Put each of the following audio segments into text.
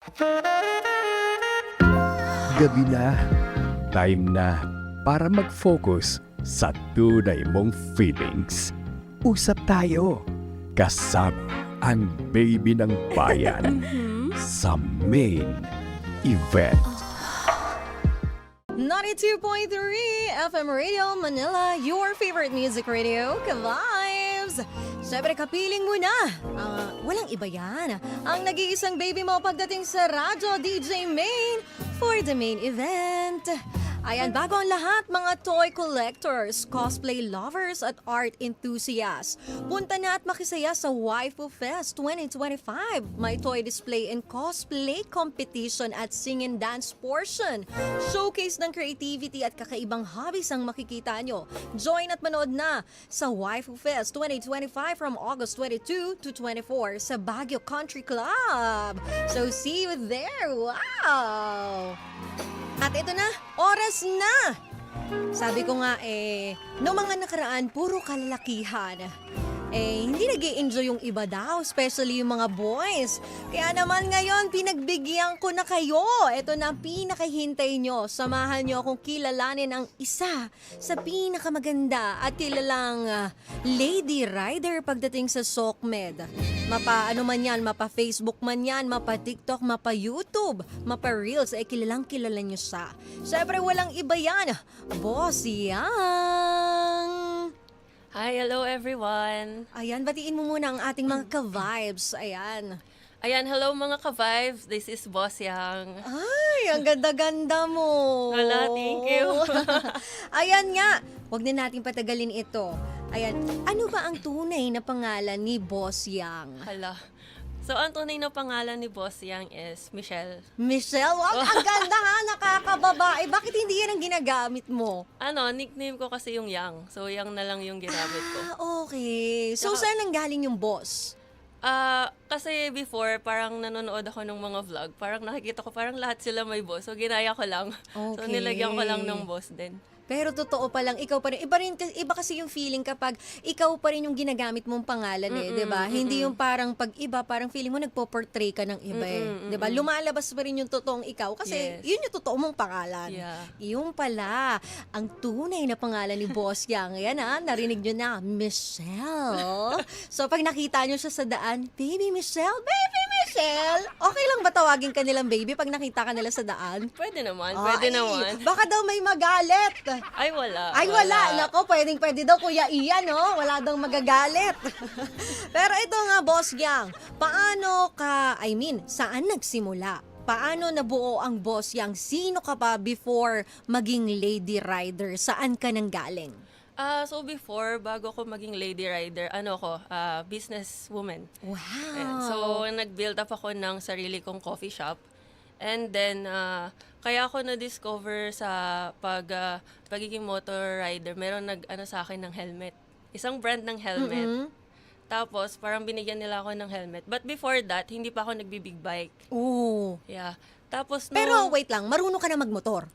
Gabi na, time na para mag-focus sa tunay mong feelings. Usap tayo kasama ang baby ng bayan sa main event. 92.3 FM Radio Manila, your favorite music radio, Ka-Vibes! Siyempre, kapiling mo na. Walang iba yan. Ang nag-iisang baby mo pagdating sa radyo, DJ Main, for the main event. Ayan, bago ang lahat, mga toy collectors, cosplay lovers at art enthusiasts. Punta na at makisaya sa Waifu Fest 2025. May toy display and cosplay competition at sing and dance portion. Showcase ng creativity at kakaibang hobbies ang makikita nyo. Join at manood na sa Waifu Fest 2025 from August 22 to 24 sa Baguio Country Club. So see you there! Wow! At ito na, oras na! Sabi ko nga noong mga nakaraan, puro kalalakihan. Hindi nag-i-enjoy yung iba daw, especially yung mga boys. Kaya naman ngayon, pinagbigyan ko na kayo. Ito na ang pinakahintay nyo. Samahan nyo akong kilalanin ang isa sa pinakamaganda at kilalang lady rider pagdating sa SOCMED. Mapa ano man yan, mapa Facebook man yan, mapa TikTok, mapa YouTube, mapa Reels, kilalang kilala nyo siya. Siyempre walang iba yan, Boss Yang! Hi, hello everyone. Ayan, batiin mo muna ang ating mga ka-vibes. Ayan. Ayan, hello mga ka-vibes. This is Boss Yang. Ay, ang ganda-ganda mo. Wala, thank you. Ayan nga, wag na natin patagalin ito. Ayan, ano ba ang tunay na pangalan ni Boss Yang? Hala. So, ang tunay na pangalan ni Boss Yang is Michelle. Michelle, wag, ang ganda ha, nakakababae. Bakit hindi yan ang ginagamit mo? Nickname ko kasi yung Yang. So, Yang na lang yung ginamit ko. Okay. So, saan nanggaling yung boss? Kasi before, parang nanonood ako ng mga vlog. Parang nakikita ko, parang lahat sila may boss. So, ginaya ko lang. So, Okay. nilagyan ko lang ng boss din. Pero totoo pa lang, ikaw pa rin. Iba kasi yung feeling kapag ikaw pa rin yung ginagamit mong pangalan di ba? Hindi yung parang pag iba, parang feeling mo nagpo-portray ka ng iba di ba? Lumalabas pa rin yung totoong ikaw kasi Yes. yun yung totoo mong pangalan. Yeah. Yung pala, ang tunay na pangalan ni Boss Yang. Yan narinig nyo na, Michelle. So pag nakita nyo siya sa daan, Baby Michelle, Baby Michelle. Okay lang ba tawagin ka nilang baby pag nakita ka nila sa daan? Pwede naman, Ay, pwede naman. Baka daw may magalit. Ay, wala. Ay, wala. Nako, pwede daw Kuya Ian, no? Wala daw magagalit. Pero ito nga, Boss Yang, saan nagsimula? Paano nabuo ang Boss Yang? Sino ka pa before maging lady rider? Saan ka nang galing? So before, bago ko maging lady rider, businesswoman. Wow. Ayan. So, nag-build up ako ng sarili kong coffee shop. And then, kaya ako na-discover sa pagiging motor rider, meron sa akin ng helmet. Isang brand ng helmet. Tapos, parang binigyan nila ako ng helmet. But before that, hindi pa ako nagbi-big bike. Oo. Yeah. Tapos, Pero wait lang, marunong ka na magmotor?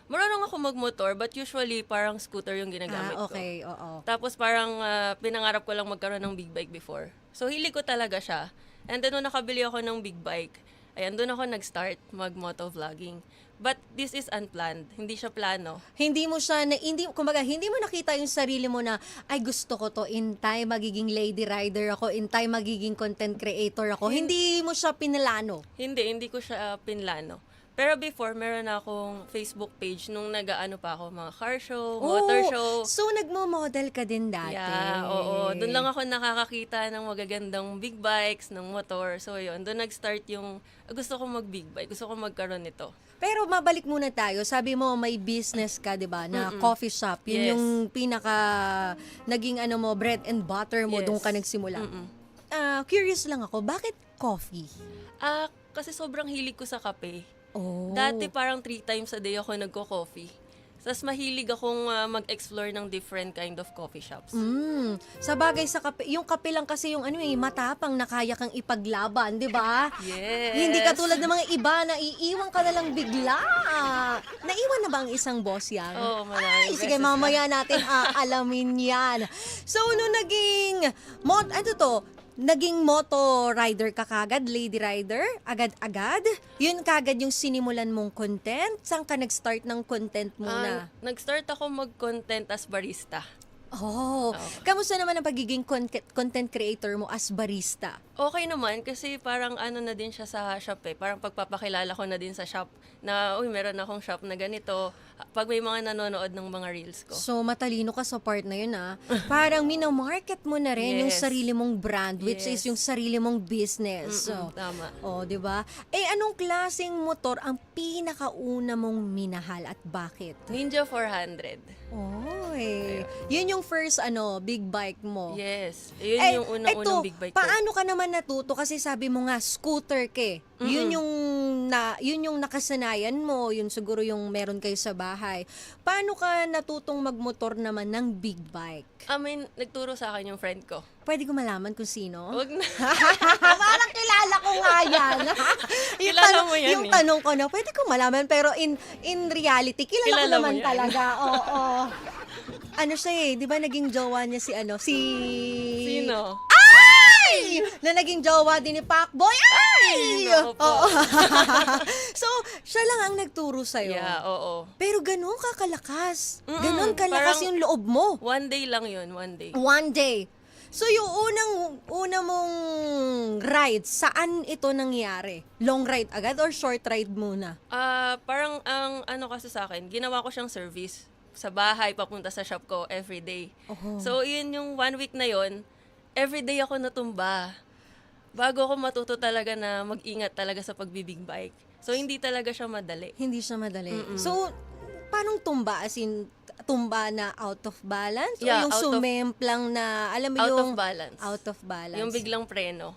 marunong ako magmotor, but usually, parang scooter yung ginagamit ko. Okay, oo. Tapos parang pinangarap ko lang magkaroon ng big bike before. So hilig ko talaga siya. And then nung nakabili ako ng big bike, ayan, doon ako nag-start mag-motovlogging. But this is unplanned. Hindi siya plano. Hindi mo nakita yung sarili mo na, ay gusto ko to, in time magiging lady rider ako, in time magiging content creator ako. Hindi mo siya pinalano. Hindi ko siya pinlano. Pero before, meron akong Facebook page nung nag-aano pa ako, mga car show, motor show. So nagmo-model ka din dati. Yeah, oo. Doon lang ako nakakakita ng magagandang big bikes, ng motor. So yun, doon nag-start yung, gusto ko mag-big bike, gusto ko magkaroon nito. Pero mabalik muna tayo. Sabi mo may business ka, 'di ba, na coffee shop. Yun Yes. yung pinaka naging bread and butter mo, Yes. doon ka nagsimula. Curious lang ako, bakit coffee? Kasi sobrang hilig ko sa kape. Oh. Dati parang 3 times a day ako nagko-coffee. Tapos mahilig akong mag-explore ng different kind of coffee shops. Sa bagay sa kape, yung kape lang kasi yung matapang na kaya kang ipaglaban, 'di ba? Yes. Hindi katulad ng mga iba na iiwan ka na lang bigla. Naiwan na ba ang isang Boss Yang? Oo, maraming Ay, sige, beses mamaya natin aalamin yan. So, nung naging, naging moto rider ka kagad, lady rider? Agad-agad? Yun kagad yung sinimulan mong content? Saan ka nag-start ng content muna? Nag-start ako mag-content as barista. Oh, kamusta naman ang pagiging content creator mo as barista? Okay naman kasi parang ano na din siya sa shop eh. Parang pagpapakilala ko na din sa shop na, uy, meron akong shop na ganito. Pag may mga nanonood ng mga reels ko. So, matalino ka sa part na yun, ah. Parang minamarket mo na rin yung Yes. sarili mong brand, which is Yes. yung sarili mong business. So, Tama. oh, di ba? Anong klaseng motor ang pinakauna mong minahal at bakit? Ninja 400. Oy, yun yung first big bike mo. Yes. Yun yung unang-unang big bike ko. Paano ka naman natuto kasi sabi mo nga scooter ka. Yun yung nakasanayan mo, yun siguro yung meron kayo sa bahay. Paano ka natutong magmotor naman ng big bike? Nagturo sa akin yung friend ko. Pwede ko malaman kung sino? Wag na. Parang kilala ko nga yan. Kilala mo yan yung eh. tanong ko na, pwede ko malaman, pero in reality, kilala ko Kilala mo naman yan. talaga. Oo. Ano siya eh, di ba naging jowa niya si Sino? Ay! Na naging jowa din ni Pacboy. Ay! Sino po? Oo. So, siya lang ang nagturo sa'yo. Yeah, oo. Pero ganun ka kalakas. Mm-mm, Ganun kalakas parang- yung loob mo. One day lang yun, one day. One day. So, yung una mong ride, saan ito nangyari? Long ride agad or short ride muna? Parang ang ano kasi sa akin, ginawa ko siyang service sa bahay, papunta sa shop ko every day. Oh. So, yun yung 1 week na yun, everyday ako natumba. Bago ako matuto talaga na mag-ingat talaga sa pagbibig bike. So, hindi talaga siya madali. Hindi siya madali. So, paano tumba? As in, tumba na out of balance? Yeah, o yung out of- sumemplang na, alam mo Out yung... of balance. Out of balance. Yung biglang preno.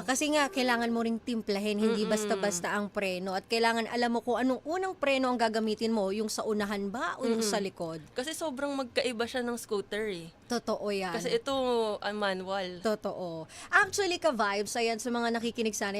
Kasi nga, kailangan mo ring timplahin, hindi basta-basta ang preno. At kailangan alam mo kung anong unang preno ang gagamitin mo, yung sa unahan ba o yung sa likod. Kasi sobrang magkaiba siya ng scooter eh. Totoo yan. Kasi ito, manual. Totoo. Actually, ka-vibes, ayan, sa mga nakikinig sa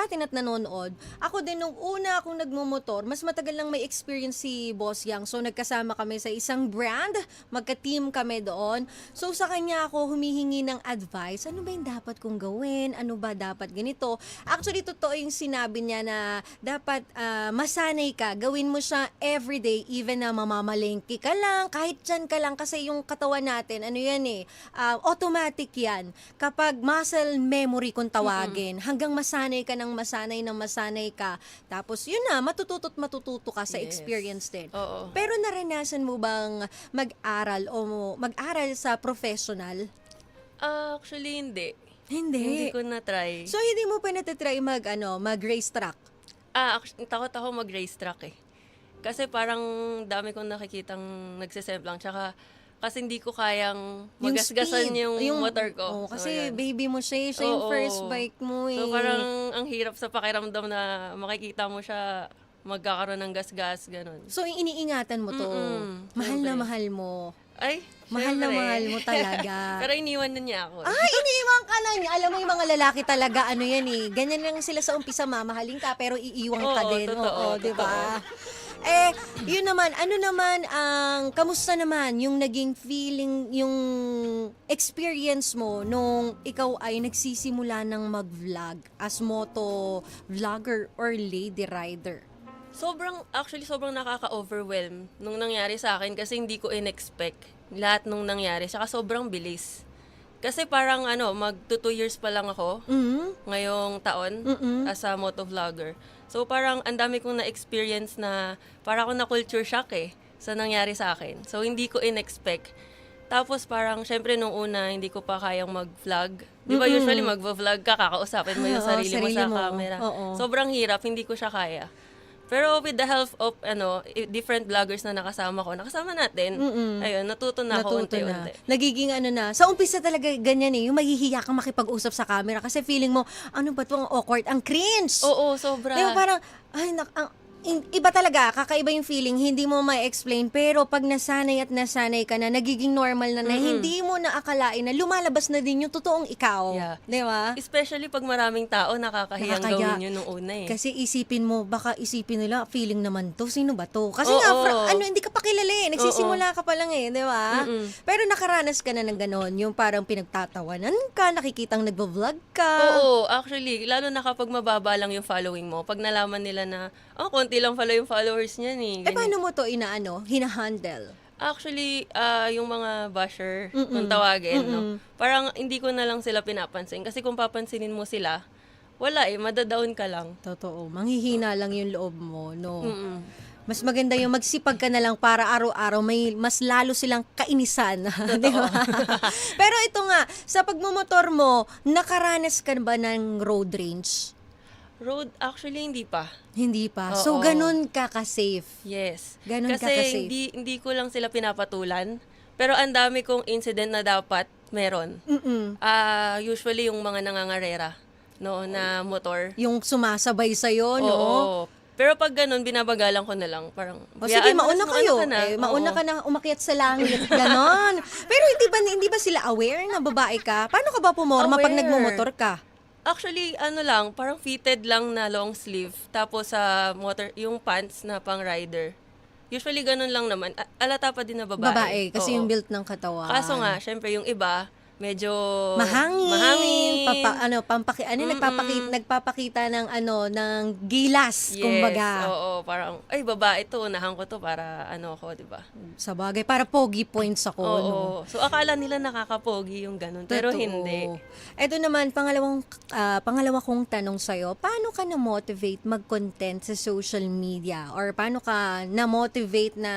atin at nanonood, ako din nung una akong nagmumotor, mas matagal lang may experience si Boss Yang. So, nagkasama kami sa isang brand, magka-team kami doon. So, sa kanya ako humihingi ng advice, ano ba yung dapat kong gawin? Ano ba dapat ganito? Actually, totoo yung sinabi niya na dapat masanay ka, gawin mo siya everyday, even na mamamalengke ka lang, kahit dyan ka lang, kasi yung katawan natin, ano yan eh, automatic yan. Kapag muscle memory kung tawagin, hanggang masanay ka ng masanay ka, tapos yun na, matututo ka sa Yes. experience din. Oo. Pero naranasan mo bang mag-aral sa professional? Actually, hindi. Hindi. Hindi ko na-try. So, hindi mo pa natatry mag racetrack? Takot ako mag-racetrack eh. Kasi parang dami kong nakikitang nagsisemplang. Tsaka kasi hindi ko kayang magasgasan speed, yung motor ko. Oh, So, kasi yun. baby mo siya, siya yung Oo. first bike mo eh. So parang ang hirap sa pakiramdam na makikita mo siya magkakaroon ng gas-gas, ganun. So, iniingatan mo to. Mahal na syempre. mahal mo. Ay, Mahal na syempre. mahal mo talaga. Pero iniwan na niya ako. Ay, iniiwan ka na niya. Alam mo yung mga lalaki talaga, ano yan eh. Ganyan lang sila sa umpisa, mamahalin ka, pero iiwan ka Oo, din. totoo, Oo, di ba? totoo. Yun naman, ano naman kamusta naman yung naging feeling, yung experience mo nung ikaw ay nagsisimula ng mag-vlog as moto vlogger or lady rider? Sobrang nakaka-overwhelm nung nangyari sa akin kasi hindi ko in-expect lahat nung nangyari. Saka sobrang bilis. Kasi parang mag 2 years pa lang ako ngayong taon as a motovlogger. So parang ang dami kong na-experience na para ako na culture shock sa nangyari sa akin. So hindi ko in-expect. Tapos parang syempre nung una hindi ko pa kayang mag-vlog. Di ba usually mag-vlog ka, kakausapin mo yung Oo, sarili mo sarili sa mo. camera. Oo. Sobrang hirap, hindi ko siya kaya. Pero with the help of different vloggers na nakasama natin, ayun, natuto na ako Natuto na. unti-unti. Nagiging na. Sa umpisa talaga ganyan eh. Yung mahihiya kang makipag-usap sa camera kasi feeling mo, ano ba 'to, ang awkward, ang cringe. Oo, sobra. Di ba parang, Iba talaga, kakaiba yung feeling, hindi mo ma-explain, pero pag nasanay at nasanay ka na, nagiging normal na hindi mo na akalain na lumalabas na din yung totoong ikaw. Yeah. Di ba? Especially pag maraming tao, nakakahiyang Nakakaya. gawin yun nung una eh. Kasi isipin mo, baka isipin nila, feeling naman to, sino ba to? Kasi Oo. nga, hindi ka pa kilala eh, nagsisimula ka pa lang eh, di ba? Pero nakaranas ka na ng ganon, yung parang pinagtatawanan ka, nakikitang nagvo-vlog ka. Oo, actually, lalo na kapag mababa lang yung following mo, pag nalaman nila na, konti lang pala yung followers niya Eh, ni. Ganyan. paano mo to hinahandle? Actually, yung mga basher, kung tawagin, no, parang hindi ko na lang sila pinapansin. Kasi kung papansinin mo sila, wala madadown ka lang. Totoo, manghihina lang yung loob mo, no? Mm-mm. Mas maganda yung magsipag ka na lang para araw-araw may mas lalo silang kainisan. Di ba? Pero ito nga, sa pagmumotor mo, nakaranas ka ba ng road rage? Road, actually, hindi pa. Hindi pa. So, Oo. ganun ka ka-safe. Yes. Ganun Kasi ka kasi. hindi ko lang sila pinapatulan. Pero ang dami kong incident na dapat meron. Usually yung mga nangangarera, no, na motor. Yung sumasabay sa'yo, no? Oo. Pero pag ganun, binabagalan ko na lang. Parang, O sige, hayaan mo mauna na, kayo. ano ka na. Mauna Oo. ka na umakyat sa langit. Ganon. Pero hindi ba sila aware na babae ka? Paano ka ba pumorma pag Aware. nagmumotor ka? Actually, parang fitted lang na long sleeve. Tapos sa motor, yung pants na pang rider. Usually ganun lang naman. Alata pa din na babae. Babae, kasi Oo. yung built ng katawan. Kaso nga, syempre yung iba, medyo mahangin. Nagpapakita ng ng gilas, Yes, kumbaga. oo. Parang, ay, babae to, unahan ko to para ako, di ba? Sa bagay, para pogi points ako, Oo. no? So, akala nila nakakapogi yung ganun. Pero Totoo. hindi. Ito naman, pangalawa kong tanong sa'yo, paano ka na-motivate mag-content sa social media? Or paano ka na-motivate na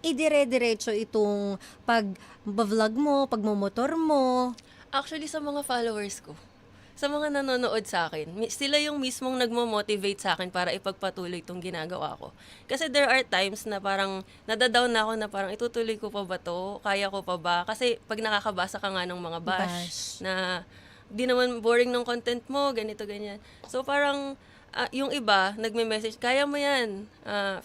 idire-diretso itong pag-vlog mo, pagmumotor mo? Actually, sa mga followers ko, sa mga nanonood sa akin, sila yung mismong nagmo-motivate sa akin para ipagpatuloy itong ginagawa ko. Kasi there are times na parang nadadown na ako na parang itutuloy ko pa ba to? Kaya ko pa ba? Kasi pag nakakabasa ka nga ng mga bash. Na di naman boring ng content mo, ganito, ganyan. So parang yung iba, nagme-message, kaya mo yan,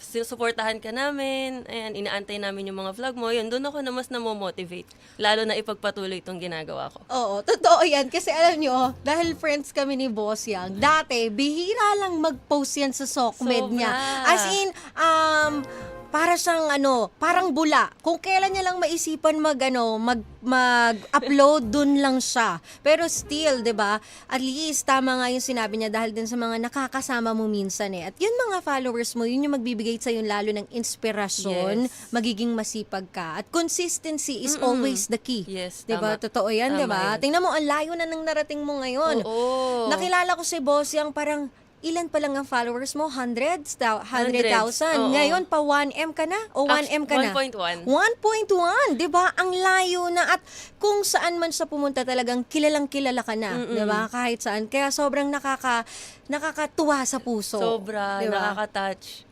suportahan ka namin, ayan, inaantay namin yung mga vlog mo, yun, doon ako na mas namomotivate, lalo na ipagpatuloy itong ginagawa ko. Oo, totoo yan. Kasi alam nyo, dahil friends kami ni Boss Yang, dati, bihira lang mag-post yan sa Sokmed Sobra. niya. As in, para siyang parang bula. Kung kailan niya lang maisipan mag-upload, dun lang siya. Pero still, 'di ba? At least tama nga yung sinabi niya dahil din sa mga nakakasama mo minsan eh. At yun mga followers mo, yun yung magbibigay sa lalo ng inspirasyon, Yes. magiging masipag ka. At consistency is always the key. Yes, 'Di ba? tama. Totoo 'yan, Tama 'di ba? yun. Tingnan mo, ang layo na ng narating mo ngayon. Oo. Nakilala ko si Boss Yang parang ilan pa lang ang followers mo? 100,000? Oo. Ngayon pa 1M ka na? O 1M ka na? 1.1. 1.1, 'di ba? Ang layo na at kung saan man sa pumunta talagang kilalang kilala ka na, 'di ba? Kahit saan. Kaya sobrang nakakatuwa sa puso. Sobra, 'di ba? nakaka-touch.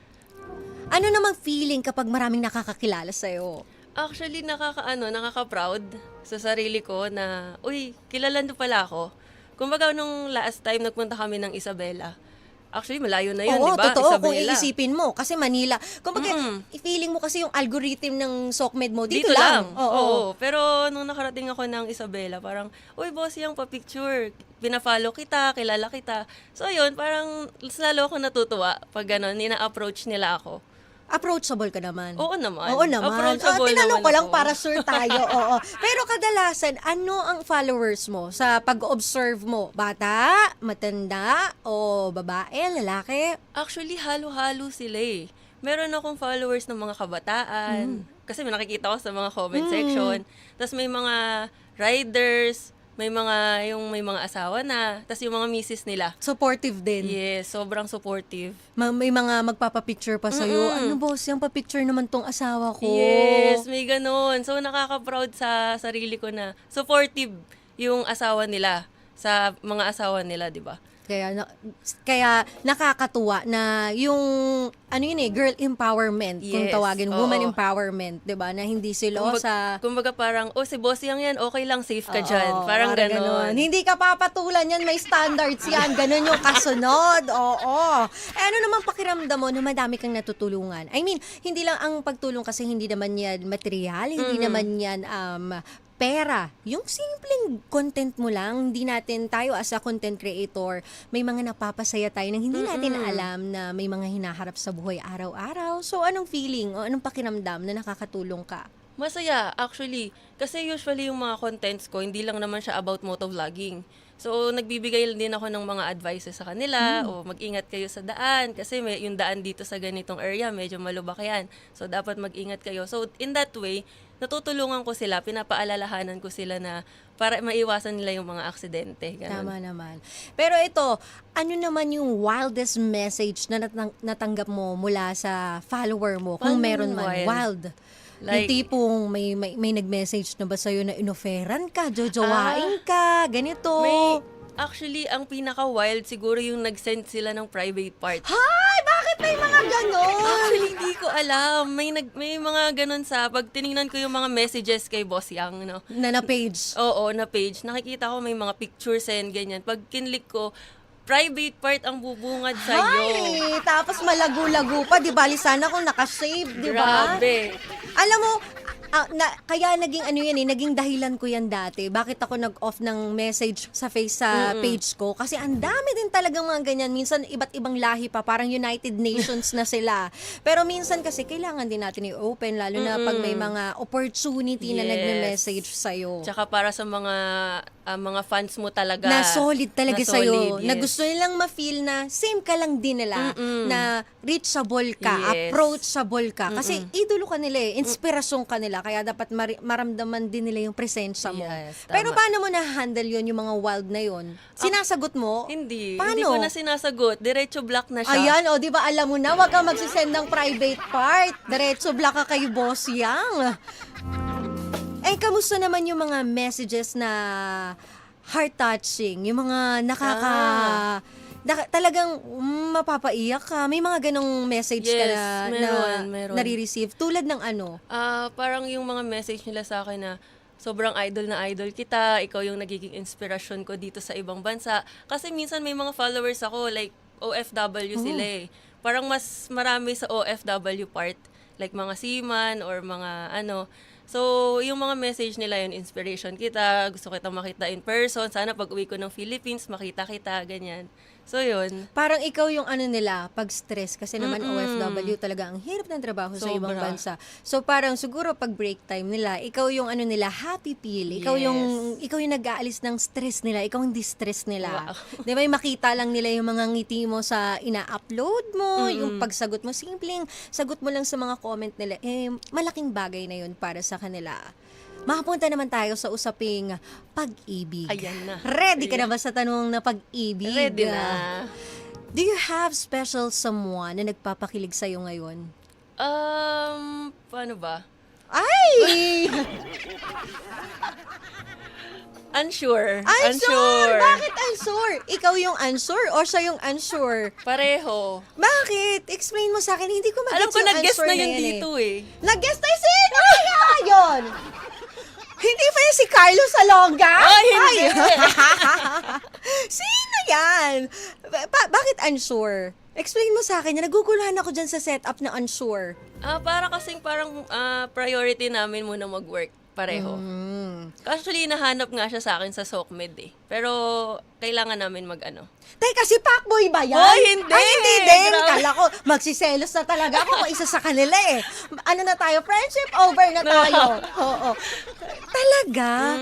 Ano namang feeling kapag maraming nakakakilala sa iyo? Actually, nakaka-proud sa sarili ko na, uy, kilala nyo pala ako. Kumbaga, nung last time nagpunta kami ng Isabela, actually, malayo na yun, Oo, di ba? totoo. Kung Isabela. iisipin mo, kasi Manila. Kumbaga, feeling mo kasi yung algorithm ng Sokmed mo, dito lang. Oo. Pero nung nakarating ako ng Isabela, parang, uy, boss, yung pa-picture. Pina-follow kita, kilala kita. So, yun, parang lalo ako natutuwa pag gano'n, ina-approach nila ako. Approachable ka naman. Oo naman. Oo naman. Approachable Tinanong ko naman lang ako. para sure tayo. Oo. Pero kadalasan, ano ang followers mo sa pag-observe mo? Bata, matanda, o babae, lalaki? Actually, halo-halo sila eh. Meron akong followers ng mga kabataan. Kasi may nakikita ko sa mga comment section. Tapos may mga riders, may mga asawa na. Tapos yung mga misis nila. Supportive din. Yes, sobrang supportive. May mga magpapapicture pa sa'yo. Ano boss, yung papicture naman tong asawa ko. Yes, may ganun. So nakaka-proud sa sarili ko na supportive yung asawa nila sa mga asawa nila, di ba? Kaya nakakatuwa na yung ano yun girl empowerment kung Yes, tawagin, oo. woman empowerment, 'di ba? Na hindi silosa. Kumbaga parang, si boss yan, okay lang, safe ka Oo, dyan. Parang ganon. Hindi ka papatulan yan, may standards yan. Ganon yung kasunod. Oo. Eh, ano naman pakiramdam mo na madami kang natutulungan? I mean, hindi lang ang pagtulong kasi hindi naman yan material, hindi naman yan pera. Yung simpleng content mo lang, hindi natin tayo as a content creator, may mga napapasaya tayo nang hindi natin alam na may mga hinaharap sa buhay araw-araw. So, anong feeling o anong pakiramdam na nakakatulong ka? Masaya, actually. Kasi usually yung mga contents ko, hindi lang naman siya about motovlogging. So, nagbibigay din ako ng mga advices sa kanila, o mag-ingat kayo sa daan, kasi yung daan dito sa ganitong area, medyo malubak yan. So, dapat mag-ingat kayo. So, in that way, natutulungan ko sila, pinapaalalahanan ko sila na para maiwasan nila yung mga aksidente. Ganun. Tama naman. Pero ito, ano naman yung wildest message na natanggap mo mula sa follower mo? Kung Paano meron man, wild? wild. Yung Like- tipong may nag-message na ba sa'yo na inoferan ka, jojowain ka, ganito. Actually, ang pinaka-wild siguro yung nag-send sila ng private part. Hay! Bakit may mga ganon? Actually, hindi ko alam. May mga ganun pag tinignan ko yung mga messages kay Boss Yang, no? Na page. Oo, na page. Nakikita ko may mga pictures and ganyan. Pag kinlik ko, private part ang bubungad sa'yo. Hay! Tapos malago-lago pa, di bali sana kung nakasave, di ba? Grabe. Alam mo, kaya naging ano yan naging dahilan ko yan dati. Bakit ako nag-off ng message sa page ko? Kasi ang dami din talagang mga ganyan. Minsan iba't ibang lahi pa, parang United Nations na sila. Pero minsan kasi kailangan din natin i-open, lalo na pag may mga opportunity na Yes. nagme-message sa'yo. Tsaka para sa mga fans mo talaga. Na solid talaga Na sa'yo. solid, Na yes. gusto nilang ma-feel na same ka lang din nila. Na reachable ka, Yes. approachable ka. Kasi idolo ka nila inspirasyon ka nila. Kaya dapat maramdaman din nila yung presensya mo. Yes, tama. Pero paano mo na-handle yun, yung mga wild na yun? Sinasagot mo? Hindi. Paano? Hindi ko na sinasagot. Diretso block na siya. Ayan, di ba alam mo na, wag kang magsisend ng private part. Diretso block ka kay Boss Yang. Eh, kamusta naman yung mga messages na heart-touching? Yung mga talagang mapapaiyak ka. May mga ganong message ka Yes, na meron. nare-receive. Tulad ng ano? Parang yung mga message nila sa akin na sobrang idol na idol kita, ikaw yung nagiging inspirasyon ko dito sa ibang bansa. Kasi minsan may mga followers ako, like OFW sila eh. Parang mas marami sa OFW part, like mga seaman or mga ano. So, yung mga message nila yun, inspiration kita, gusto kita makita in person, sana pag uwi ko ng Philippines, makita kita, ganyan. So, yun. Parang ikaw yung ano nila, pag-stress. Kasi naman OFW talaga, ang hirap ng trabaho sa ibang Sobra. bansa. So parang siguro pag break time nila, ikaw yung ano nila, happy pill. Ikaw Yes. ikaw yung nag-aalis ng stress nila. Ikaw yung distress nila. Wow. Di ba, yung makita lang nila yung mga ngiti mo sa ina-upload mo, yung pagsagot mo, simpleng sagot mo lang sa mga comment nila. Malaking bagay na yun para sa kanila. Makapunta naman tayo sa usaping pag-ibig. Ayan na. Ready ka na ba sa tanong na pag-ibig? Ready na. Do you have special someone na nagpapakilig sa'yo ngayon? Paano ba? Ay! Unsure. Unsure! Bakit unsure? Ikaw yung unsure or siya yung unsure? Pareho. Bakit? Explain mo sa akin. Hindi ko Alam mag-gets ko, yung nag-guess unsure na yun yan dito eh. Nag-guess na sino? Kaya yun! Hindi pa yan si Carlo Salonga? Ay, hindi! Sino yan? Bakit unsure? Explain mo sa akin. Naguguluhan ako dyan sa setup na unsure. Parang priority namin muna mag-work. Pareho. Actually, nahanap nga siya sa akin sa SOCMED eh. Pero, kailangan namin mag-ano. Teka, si Pacboy ba yan? Hoy, hindi! Ay, hindi din. Grabe. Kala ko, magsiselos na talaga ako kung isa sa kanila eh. Ano na tayo? Friendship over na tayo. Oo. Talaga?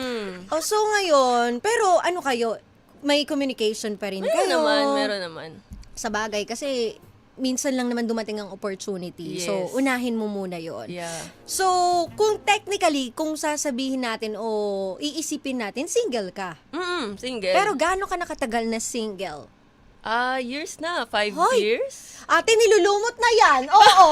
So ngayon, pero ano kayo? May communication pa rin kayo? Meron naman. Sa bagay, kasi minsan lang naman dumating ang opportunity. Yes. So, unahin mo muna yon. Yeah. So, kung technically, kung sasabihin natin o iisipin natin, single ka. Single. Pero gaano ka nakatagal na single? Years na. 5 Hoy! years? Ate, nilulumot na yan. Oo.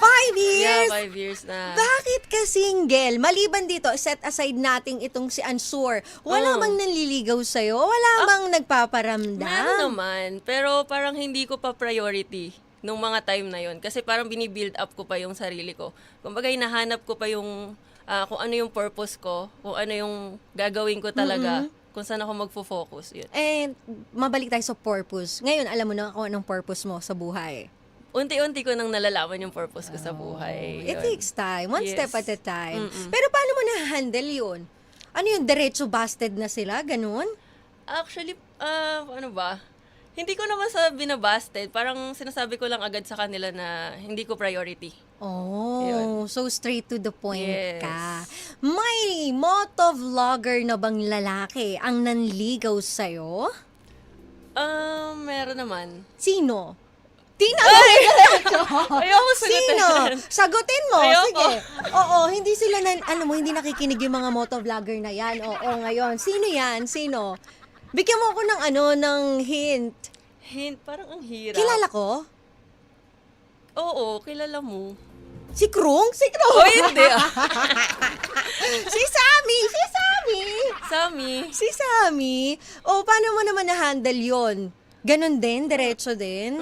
5 Yeah, years? 5 years na. Bakit ka single? Maliban dito, set aside nating itong si Ansur. Wala bang nanliligaw sa'yo? Wala bang nagpaparamdam? Meron naman, pero parang hindi ko pa priority nung mga time na yon kasi parang binibuild up ko pa yung sarili ko. Kumbaga, hinahanap ko pa yung kung ano yung purpose ko, kung ano yung gagawin ko talaga, kung saan ako magfo-focus. Yun. And mabalik tayo sa purpose. Ngayon, alam mo na kung anong purpose mo sa buhay. Unti-unti ko nang nalalaman yung purpose ko sa buhay. It Yun. takes time. One Yes. step at a time. Pero paano mo na-handle yun? Ano yung diretso busted na sila? Ganun? Actually, ano ba? Hindi ko naman sa binabasted. Parang sinasabi ko lang agad sa kanila na hindi ko priority. Oh, so straight to the point Yes. ka. May motovlogger na bang lalaki ang nanligaw sa'yo? Meron naman. Sino? Tinanong Ayoko sagutin. Sino? Sagutin mo. Ayoko. Sige. Oo, hindi sila alam mo, hindi nakikinig yung mga motovlogger na yan. Oo, ngayon. Sino yan? Sino? Bigyan mo ako ng hint. Hint, parang ang hirap. Kilala ko? Oo, kilala mo. Si Krung? Si Krung? Oh, hindi ah. Si Sammy! Si Sammy! Sammy. Si Sammy? O, paano mo naman na-handle yon? Ganon din? Diretso din?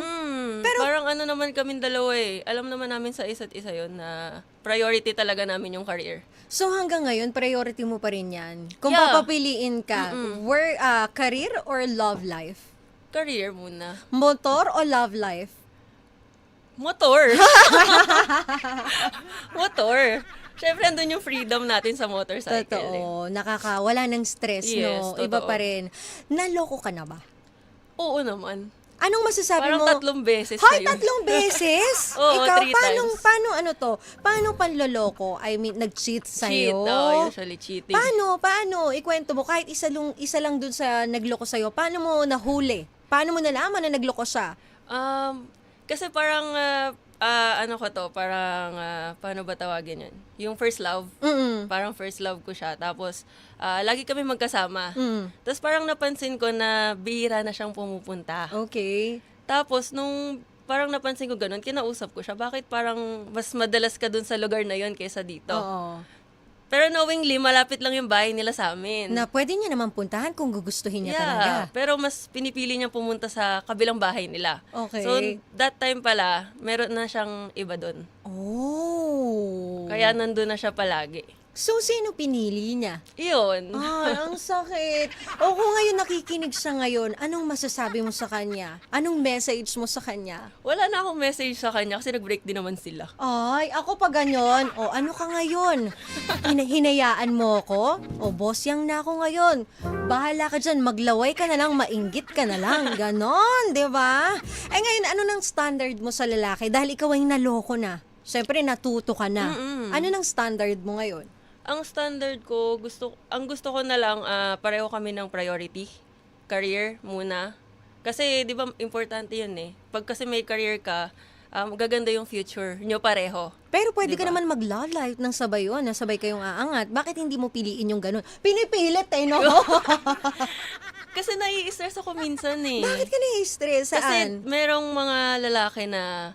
Pero parang ano naman kaming dalawa eh. Alam naman namin sa isa't isa yon na priority talaga namin yung career. So hanggang ngayon, priority mo pa rin yan? Kung Yeah. papapiliin ka, career or love life? Career muna. Motor o love life? Motor. Motor. Siyempre, andun yung freedom natin sa motorcycle. Eh. Totoo. Wala ng stress, Yes, no? Iba totoo. pa rin. Naloko ka na ba? Oo naman. Anong masasabi Parang mo? 3 beses Hoy, na yun. 3 beses? Oo, Ikaw, 3 times. paano ano to? Paano panloloko? I mean, nag-cheat Cheat. sa'yo? Usually cheating. Paano? Ikwento mo, kahit isa lang dun sa nagloko sa'yo, paano mo nahuli? Paano mo nalaman na nagloko siya? Kasi parang, paano ba tawagin yun? Yung first love. Parang first love ko siya. Tapos, lagi kami magkasama. Tapos parang napansin ko na bihira na siyang pumupunta. Okay. Tapos, nung parang napansin ko ganun, kinausap ko siya, bakit parang mas madalas ka dun sa lugar na yon kaysa dito? Oo. Pero knowingly, malapit lang yung bahay nila sa amin. Na pwede niya naman puntahan kung gugustuhin niya talaga. Pero mas pinipili niya pumunta sa kabilang bahay nila. Okay. So, that time pala, meron na siyang iba doon. Oh. Kaya nandun na siya palagi. So, sino pinili niya? Iyon. Ang sakit. O kung ngayon nakikinig siya ngayon, anong masasabi mo sa kanya? Anong message mo sa kanya? Wala na akong message sa kanya kasi nag-break din naman sila. Ay, ako pa ganyan. O, ano ka ngayon? Hinayaan mo ako? O, boss yang na ako ngayon. Bahala ka dyan, maglaway ka na lang, mainggit ka na lang. Ganon, di ba? Ay, ngayon, ano nang standard mo sa lalaki? Dahil ikaw ay naloko na. Siyempre, natuto ka na. Ano nang standard mo ngayon? Ang standard ko, ang gusto ko na lang, pareho kami ng priority. Career muna. Kasi, di ba, importante yun eh. Pag kasi may career ka, magaganda yung future nyo pareho. Pero pwede ka Diba? naman mag-love life ng sabay yun, na sabay kayong aangat. Bakit hindi mo piliin yung ganun? Pinipilit eh, no? Kasi nai-stress ako minsan eh. Bakit ka na-stress? Kasi Saan? merong mga lalaki na,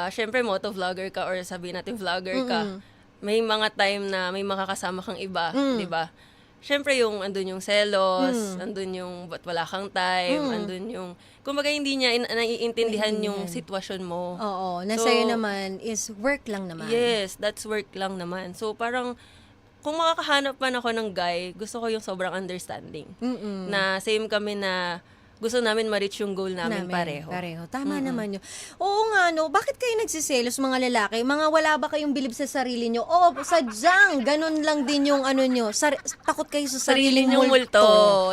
syempre motovlogger ka or sabihin natin vlogger ka. May mga time na may makakasama kang iba, di ba? Syempre yung andun yung selos, andun yung ba't wala kang time, andun yung, kumbaga hindi niya naiintindihan yung sitwasyon mo. Oo, na So, sa'yo naman is work lang naman. Yes, that's work lang naman. So parang, kung makakahanap man ako ng guy, gusto ko yung sobrang understanding. Na same kami na gusto namin ma-reach yung goal namin pareho. Tama naman yun. Oo nga, no. Bakit kayo nagsiselos, mga lalaki? Mga wala ba kayong bilib sa sarili nyo? O, sadyang, ganun lang din yung ano nyo. Takot kayo sa sariling Sariling yung multo.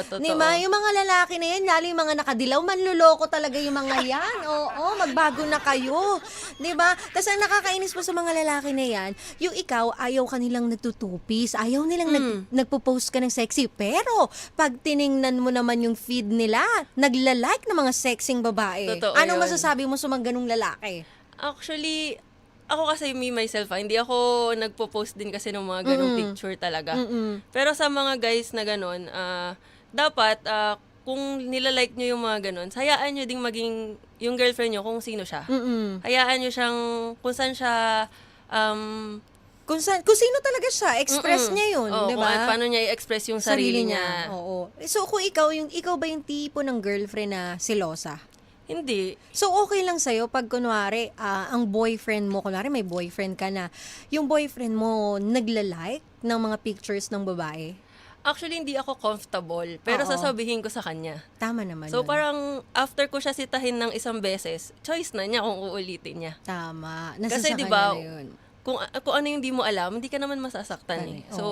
Totoo. Diba? Yung mga lalaki na yan, lalo yung mga nakadilaw, manluloko talaga yung mga yan. Oo, magbago na kayo. Diba? Tapos ang nakakainis po sa mga lalaki na yan, yung ikaw, ayaw kanilang nagtutupis, ayaw nilang nagpo-post ka ng sexy. Pero, pag tiningnan mo naman yung feed nila, nagla-like ng mga sexing babae. Totoo Anong yun. masasabi mo sa mga ganung lalaki? Actually, ako kasi me myself, hindi ako nagpo-post din kasi ng mga ganong picture talaga. Pero sa mga guys na ganon, dapat kung nilalike nyo yung mga ganun, hayaan nyo ding maging yung girlfriend nyo kung sino siya. Mm-mm. Hayaan nyo siyang, kung saan siya, Kung sino talaga siya, express niya yun, Oo, di kung ba? paano niya i-express yung sarili niya. Oo. So, kung ikaw ba yung tipo ng girlfriend na selosa? Hindi. So, okay lang sa'yo pag kunwari, ang boyfriend mo, kunwari may boyfriend ka na, yung boyfriend mo nagla-like ng mga pictures ng babae? Actually, hindi ako comfortable, pero Oo. sasabihin ko sa kanya. Tama naman So yun. parang after ko siya sitahin ng isang beses, choice na niya kung uulitin niya. Tama. Nasa Kasi sa 'di kanya ba, na yun. kung ano yung di mo alam, hindi ka naman masasaktan eh. Oo. So,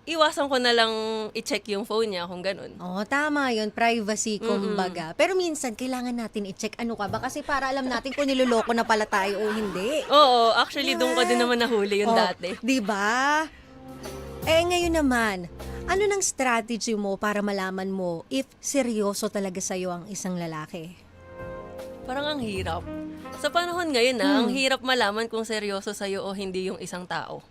iwasan ko na lang i-check yung phone niya kung ganun. Oo, tama yun. Privacy, kumbaga. Pero minsan, kailangan natin i-check ano ka ba? Kasi para alam natin kung niloloko na pala tayo o hindi. Oo, actually doon ko din naman nahuli yung dati. Di ba? Ngayon naman, ano nang strategy mo para malaman mo if seryoso talaga sa'yo ang isang lalaki? Parang ang hirap. Sa panahon ngayon ang hirap malaman kung seryoso sa'yo o hindi yung isang tao.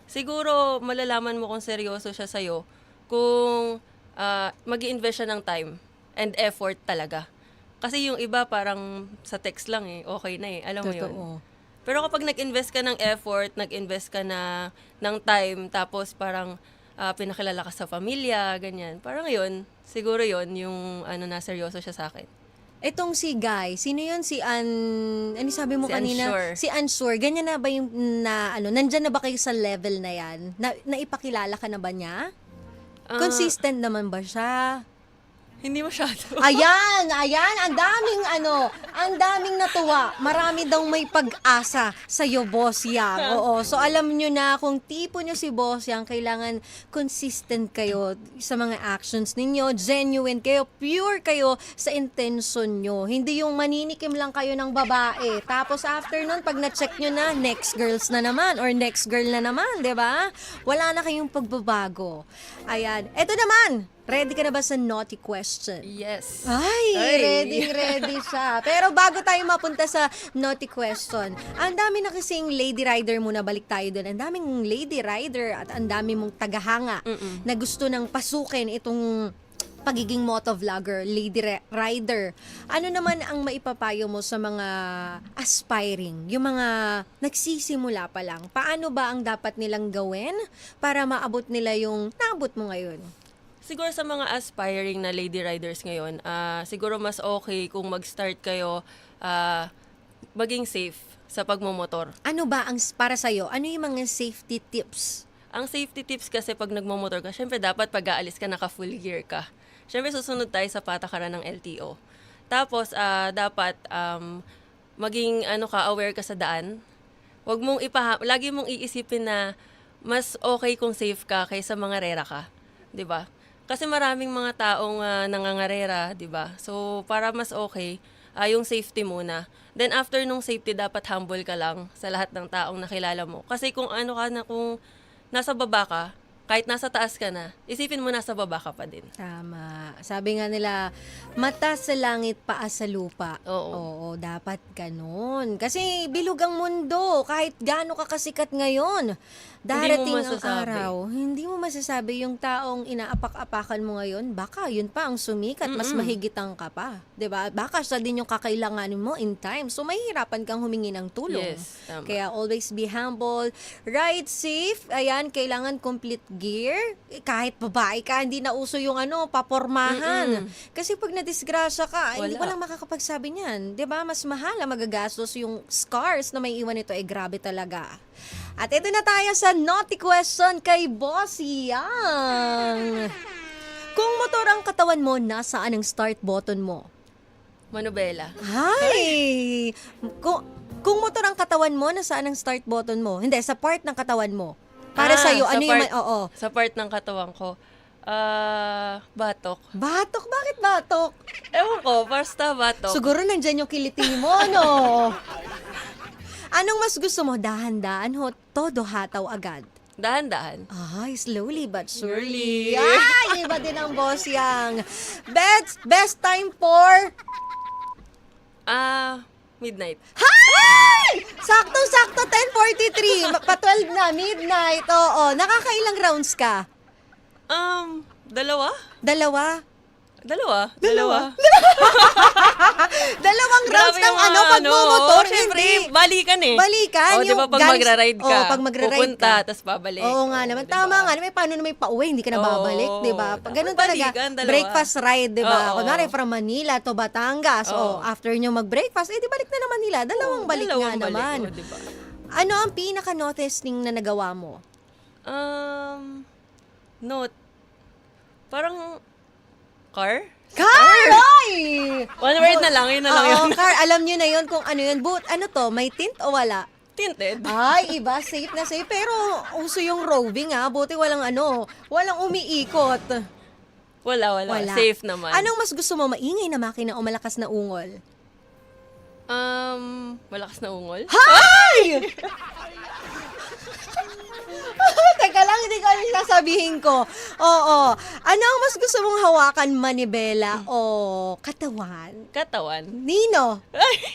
Siguro, malalaman mo kung seryoso siya sa'yo kung mag-i-invest siya ng time and effort talaga. Kasi yung iba parang sa text lang eh, okay na eh. Alam mo yun? Totoo. Pero kapag nag-invest ka ng effort, nag-invest ka ng time, tapos parang pinakilala ka sa pamilya, ganyan. Parang yun, siguro yun yung na seryoso siya sa akin. Etong si Guy, sino yun? Ano sabi mo Si kanina? Unsure. Si Unsure. Ganyan na ba yung, nandyan na ba kayo sa level na yan? Naipakilala ka na ba niya? Consistent naman ba siya? Hindi masyado. Ayan, ang daming natuwa. Marami daw may pag-asa sa'yo, Boss Yang. Oo, so alam nyo na kung tipo nyo si Boss Yang, kailangan consistent kayo sa mga actions ninyo, genuine kayo, pure kayo sa intention nyo. Hindi yung maninikim lang kayo ng babae. Tapos after nun, pag na-check nyo na, next girls na naman or next girl na naman, di ba? Wala na kayong pagbabago. Ayan. Eto naman, ready ka na ba sa naughty question? Yes. Ay, ready siya. Pero bago tayo mapunta sa naughty question, ang dami na kasing lady rider muna, balik tayo doon. Ang daming lady rider at ang dami mong tagahanga na gusto nang pasukin itong pagiging motovlogger, lady rider. Ano naman ang maipapayo mo sa mga aspiring, yung mga nagsisimula pa lang? Paano ba ang dapat nilang gawin para maabot nila yung naabot mo ngayon? Siguro sa mga aspiring na lady riders ngayon, siguro mas okay kung mag-start kayo maging safe sa pagmumotor. Ano ba ang para sa'yo? Ano yung mga safety tips? Ang safety tips kasi pag nagmumotor ka, syempre dapat pag aalis ka, naka-full gear ka. Syempre susunod tayo sa patakaran ng LTO. Tapos, dapat maging aware ka sa daan. Huwag mong lagi mong iisipin na mas okay kung safe ka kaysa mga rera ka. 'Di ba? Kasi maraming mga taong nangangarera, 'di ba? So, para mas okay, yung safety muna. Then after nung safety, dapat humble ka lang sa lahat ng taong nakilala mo. Kasi kung kung nasa baba ka, kahit nasa taas ka na, isipin mo nasa baba ka pa din. Tama. Sabi nga nila, mata sa langit, paa sa lupa. Oo. Dapat ganun. Kasi bilog ang mundo. Kahit gaano ka kasikat ngayon, darating ang masasabi. araw. Hindi mo masasabi yung taong inaapak-apakan mo ngayon, baka yun pa ang sumikat, mas mahigitan ka pa. 'Di ba? Baka siya din yung kakailanganin mo in time. So, mahihirapan kang humingi ng tulong. Yes, tama. Kaya always be humble. Ride safe. Ayan, kailangan complete gear. Kahit babae ka, hindi na uso yung papormahan. Kasi pag nadisgrasya ka, hindi Wala. walang makakapagsabi niyan. 'Di ba? Mas mahal ang magagastos, yung scars na may iwan nito ay grabe talaga. At ito na tayo sa naughty question kay Boss Yang. Kung motor ang katawan mo, nasaan ang start button mo? Manobela. Hi! Kung motor ang katawan mo, nasaan ang start button mo? Hindi, sa part ng katawan mo. Para sa'yo, sa ano yung... part- Oo. Sa part ng katawan ko, batok. Batok? Bakit batok? Ewan ko, basta batok. Siguro nandyan yung kiliti mo, no? Anong mas gusto mo? Dahan-dahan o todo hataw agad? Dahan-dahan. Ay, slowly but surely. Surely. Ay, iba din ang Boss Yang. Best time for... Midnight. Hi! Sakto-sakto, 10:43. Pa-12 na, midnight. Oo. Nakakailang rounds ka? Dalawa? Dalawa? Dalawa. Dalawang rounds Grabe ng yung mga pagmumotor, syempre, hindi. balikan eh. Balikan. Oh, di ba pag galing- magra-ride ka, pag magra-ride pupunta, ka. tapos babalik. Oo nga naman. Diba? Tama nga naman. Paano naman pauwi? Hindi ka na babalik, Oo. di ba? Pag ganun Dapat talaga, balikan, dalawa. breakfast ride, di ba? Oo. Kunwari from Manila to Batangas. Oo. After nyo mag-breakfast, di balik na naman nila. Dalawang balik nga Dalawang naman. Oh, diba? Ano ang pinaka-noticing na nagawa mo? Note. Parang car? Car! Ay! One word na lang, yun na lang Oo, yun. car. Alam nyo na yun kung ano yun. But ano to, may tint o wala? Tinted. Ay, iba, safe na safe. Pero uso yung roving buti walang walang umiikot. Wala. Safe naman. Anong mas gusto mo, maingay na makina o malakas na ungol? Malakas na ungol? Hay! Teka lang, hindi ko alam yung sasabihin ko. Oo. Ano ang mas gusto mong hawakan, manibela o katawan? Katawan. Nino.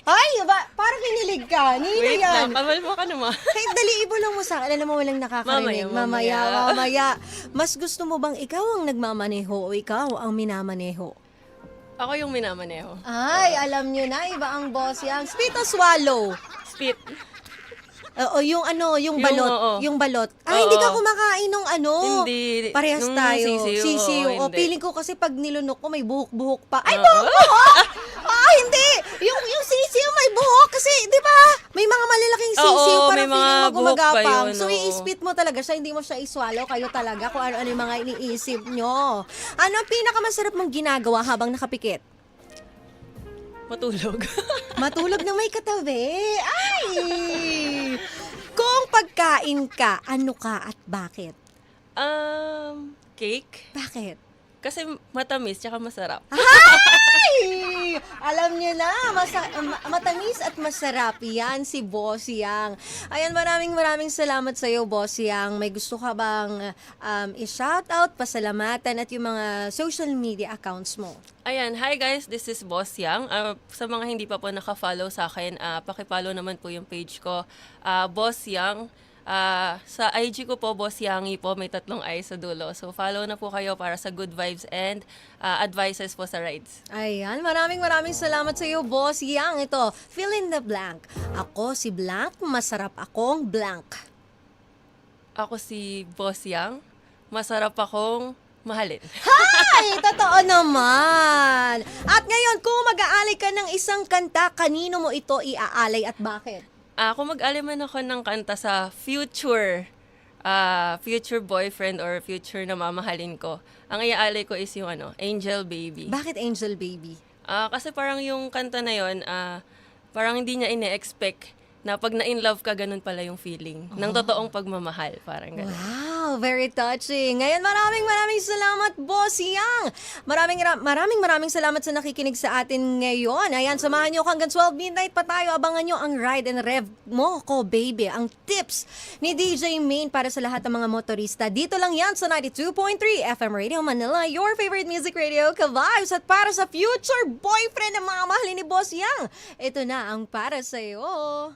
Ay, parang kinilig ka. Nino Wait yan. lang, kamalmo ka naman. Kahit dali, ibulong mo sa akin. Alam mo, walang nakakarinig. Mamaya. Mas gusto mo bang ikaw ang nagmamaneho o ikaw ang minamaneho? Ako yung minamaneho. Ay, alam nyo na, iba ang boss yan. Spit o swallow? Spit. O yung yung balot. oo. Yung balot. Oo. Ay, hindi ka kumakain ng Hindi. Parehas Nung tayo. sisiw, oo, O, hindi. feeling ko kasi pag nilunok ko, may buhok-buhok pa. Ay, Oo. buhok-buhok! Hindi! Yung sisiw may buhok kasi, di ba? May mga malalaking sisiw. Oo, parang may mga feeling mo buhok pa gumagapang. yun, So, oo. i-spit mo talaga siya. Hindi mo siya i-swallow. Kayo talaga kung ano-ano yung mga iniisip nyo. Ano ang pinakamasarap mong ginagawa habang nakapikit? Matulog. Matulog na may katabi. Ay! Kung pagkain ka, ano ka at bakit? Cake. Bakit? Kasi matamis, tsaka masarap. Ay! Alam niyo na, matamis at masarap yan si Boss Yang. Ayan, maraming salamat sa iyo, Boss Yang. May gusto ka bang i-shoutout, pasalamatan at yung mga social media accounts mo? Ayan, hi guys, this is Boss Yang. Sa mga hindi pa po naka-follow sa akin, paki-follow naman po yung page ko, Boss Yang. Sa IG ko po, Boss Yangi po, may 3 I sa dulo. So, follow na po kayo para sa good vibes and advices po sa rides. Ayan, maraming salamat sa iyo, Boss Yang. Ito, fill in the blank. Ako si blank, masarap akong blank. Ako si Boss Yang, masarap akong mahalin. Ay, totoo naman. At ngayon, kung mag-aalay ka ng isang kanta, kanino mo ito iaalay at bakit? Kung mag-aliman ako ng kanta sa future boyfriend or future na mamahalin ko, ang iaalay ko is yung Angel Baby. Bakit Angel Baby? Kasi parang yung kanta na yon, parang hindi niya ine-expect na pag na-in love ka, ganun pala yung feeling ng totoong pagmamahal. Parang ganun. Wow, very touching. Ngayon, maraming salamat, Boss Yang. Maraming salamat sa nakikinig sa atin ngayon. Ayan, samahan niyo hanggang 12 midnight pa tayo. Abangan niyo ang Ride and Rev mo ko, baby. Ang tips ni DJ Main para sa lahat ng mga motorista. Dito lang yan sa 92.3 FM Radio Manila, your favorite music radio, ka-vibes. At para sa future boyfriend na mamahalin ni Boss Yang, ito na ang para sa'yo.